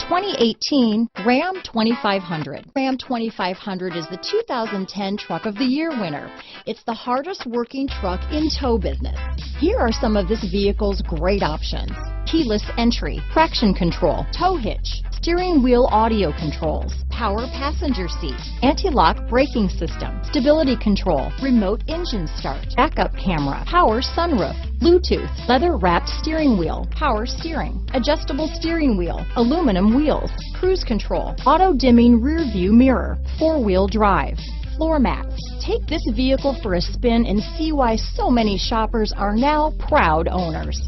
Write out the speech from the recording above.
2018 Ram 2500. Ram 2500 is the 2010 Truck of the Year winner. It's the hardest working truck in tow business. Here are some of this vehicle's great options: keyless entry, traction control, tow hitch, steering wheel audio controls, power passenger seat, anti-lock braking system, stability control, remote engine start, backup camera, power sunroof, Bluetooth, leather-wrapped steering wheel, power steering, adjustable steering wheel, aluminum wheels, cruise control, auto-dimming rear view mirror, four-wheel drive, floor mats. Take this vehicle for a spin and see why so many shoppers are now proud owners.